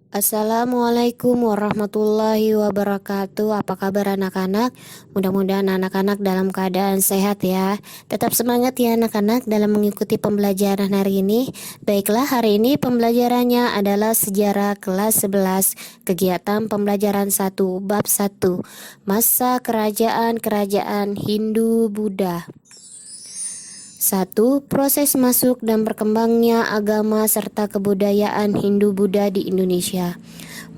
Assalamualaikum warahmatullahi wabarakatuh. Apa kabar anak-anak? Mudah-mudahan anak-anak dalam keadaan sehat ya. Tetap semangat ya anak-anak dalam mengikuti pembelajaran hari ini. Baiklah, hari ini pembelajarannya adalah sejarah kelas 11, kegiatan pembelajaran 1, bab 1, masa kerajaan-kerajaan Hindu-Buddha. 1. Proses masuk dan berkembangnya agama serta kebudayaan Hindu-Buddha di Indonesia.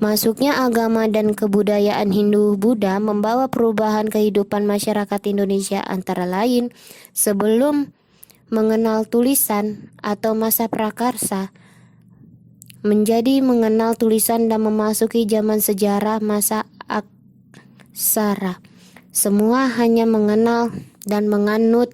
Masuknya agama dan kebudayaan Hindu-Buddha membawa perubahan kehidupan masyarakat Indonesia antara lain sebelum mengenal tulisan atau masa prakarsa menjadi mengenal tulisan dan memasuki zaman sejarah masa aksara. Semua hanya mengenal dan menganut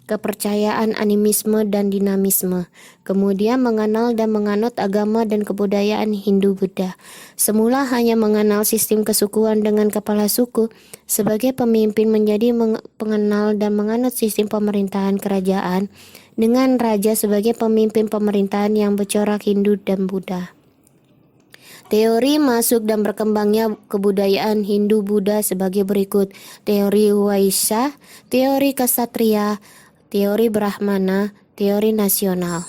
kepercayaan animisme dan dinamisme, kemudian mengenal dan menganut agama dan kebudayaan Hindu-Buddha. Semula hanya mengenal sistem kesukuan dengan kepala suku sebagai pemimpin menjadi pengenal dan menganut sistem pemerintahan kerajaan dengan raja sebagai pemimpin pemerintahan yang bercorak Hindu dan Buddha. Teori masuk dan berkembangnya kebudayaan Hindu-Buddha sebagai berikut: teori Waisya, teori Ksatria, teori Brahmana, teori nasional.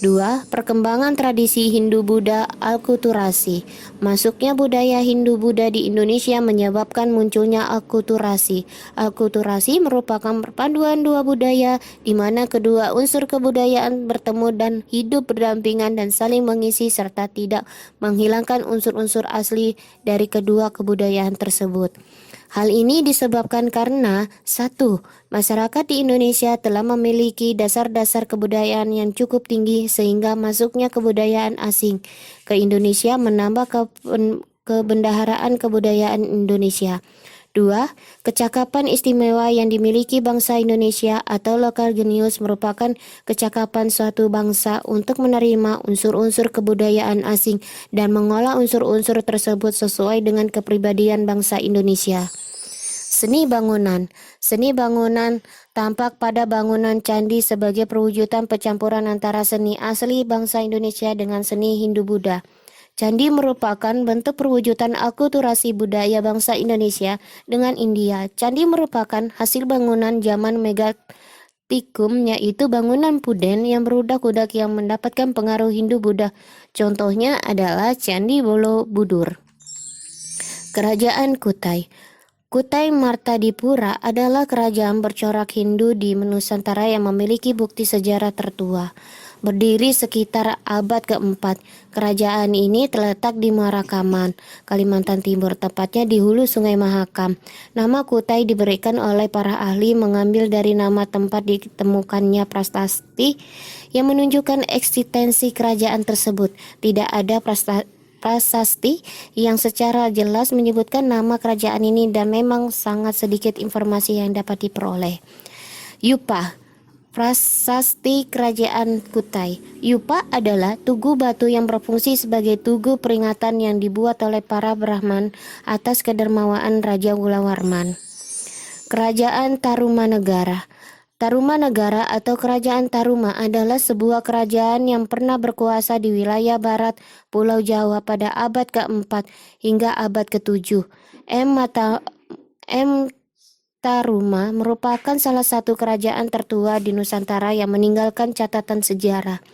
2. Perkembangan tradisi Hindu-Buddha alkulturasi. Masuknya budaya Hindu-Buddha di Indonesia menyebabkan munculnya alkulturasi. Alkulturasi merupakan perpaduan dua budaya di mana kedua unsur kebudayaan bertemu dan hidup berdampingan dan saling mengisi serta tidak menghilangkan unsur-unsur asli dari kedua kebudayaan tersebut. Hal ini disebabkan karena 1. Masyarakat di Indonesia telah memiliki dasar-dasar kebudayaan yang cukup tinggi sehingga masuknya kebudayaan asing ke Indonesia menambah kebendaharaan kebudayaan Indonesia. 2. Kecakapan istimewa yang dimiliki bangsa Indonesia atau lokal genius merupakan kecakapan suatu bangsa untuk menerima unsur-unsur kebudayaan asing dan mengolah unsur-unsur tersebut sesuai dengan kepribadian bangsa Indonesia. Seni bangunan. Seni bangunan tampak pada bangunan candi sebagai perwujudan pencampuran antara seni asli bangsa Indonesia dengan seni Hindu-Buddha. Candi merupakan bentuk perwujudan akulturasi budaya bangsa Indonesia dengan India. Candi merupakan hasil bangunan zaman megatikum, yaitu bangunan puden yang berudak-udak yang mendapatkan pengaruh Hindu-Buddha. Contohnya adalah Candi Borobudur. Kerajaan Kutai. Kutai Martadipura adalah kerajaan bercorak Hindu di Nusantara yang memiliki bukti sejarah tertua. Berdiri sekitar abad keempat, kerajaan ini terletak di Marakaman, Kalimantan Timur, tepatnya di hulu Sungai Mahakam. Nama Kutai diberikan oleh para ahli mengambil dari nama tempat ditemukannya prasasti yang menunjukkan eksistensi kerajaan tersebut. Tidak ada prasasti yang secara jelas menyebutkan nama kerajaan ini dan memang sangat sedikit informasi yang dapat diperoleh. Yupa, prasasti kerajaan Kutai. Yupa adalah tugu batu yang berfungsi sebagai tugu peringatan yang dibuat oleh para Brahman atas kedermawaan Raja Gulawarman. Kerajaan Tarumanegara. Tarumanegara atau Kerajaan Taruma adalah sebuah kerajaan yang pernah berkuasa di wilayah barat Pulau Jawa pada abad ke-4 hingga abad ke-7. M. Taruma merupakan salah satu kerajaan tertua di Nusantara yang meninggalkan catatan sejarah.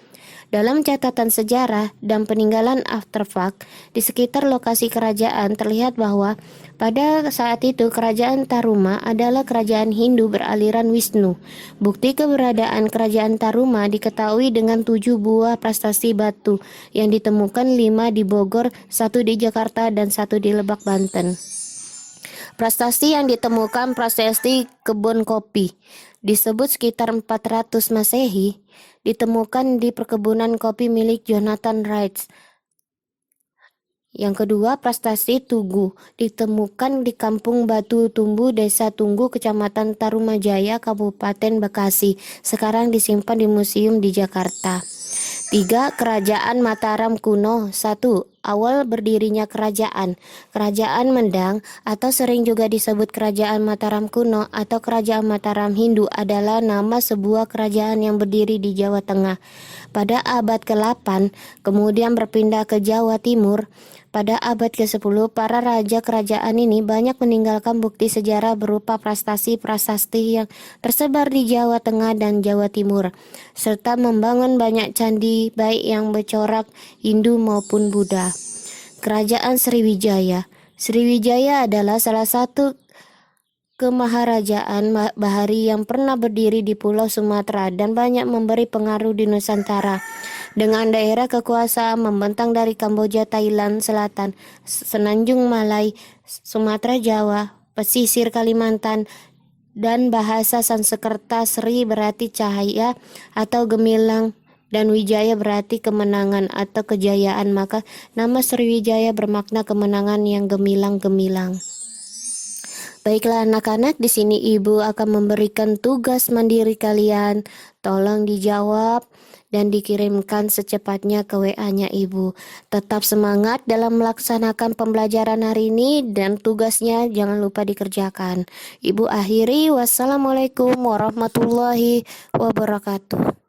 Dalam catatan sejarah dan peninggalan artefak di sekitar lokasi kerajaan terlihat bahwa pada saat itu kerajaan Taruma adalah kerajaan Hindu beraliran Wisnu. Bukti keberadaan kerajaan Taruma diketahui dengan 7 buah prasasti batu yang ditemukan 5 di Bogor, 1 di Jakarta, dan 1 di Lebak, Banten. Prasasti yang ditemukan prasasti kebun kopi disebut sekitar 400 Masehi, ditemukan di perkebunan kopi milik Jonathan Wright. Yang kedua, prasasti Tugu ditemukan di Kampung Batu Tumbu, Desa Tunggu, Kecamatan Tarumajaya, Kabupaten Bekasi. Sekarang disimpan di museum di Jakarta. 3. Kerajaan Mataram kuno. 1. awal berdirinya kerajaan. Kerajaan Mendang atau sering juga disebut Kerajaan Mataram kuno atau Kerajaan Mataram Hindu adalah nama sebuah kerajaan yang berdiri di Jawa Tengah. Pada abad ke-8 kemudian berpindah ke Jawa Timur. Pada abad ke-10 para raja kerajaan ini banyak meninggalkan bukti sejarah berupa prestasi-prasasti yang tersebar di Jawa Tengah dan Jawa Timur, serta membangun banyak candi baik yang bercorak Hindu maupun Buddha. Kerajaan Sriwijaya. Sriwijaya adalah salah satu kemaharajaan bahari yang pernah berdiri di Pulau Sumatera dan banyak memberi pengaruh di Nusantara. Dengan daerah kekuasaan membentang dari Kamboja, Thailand Selatan, Semenanjung Malai, Sumatera Jawa, pesisir Kalimantan, dan bahasa Sanskerta Sri berarti cahaya atau gemilang dan Wijaya berarti kemenangan atau kejayaan, maka nama Sriwijaya bermakna kemenangan yang gemilang-gemilang. Baiklah anak-anak, di sini Ibu akan memberikan tugas mandiri kalian. Tolong dijawab dan dikirimkan secepatnya ke WA-nya Ibu. Tetap semangat dalam melaksanakan pembelajaran hari ini dan tugasnya jangan lupa dikerjakan. Ibu akhiri, wassalamualaikum warahmatullahi wabarakatuh.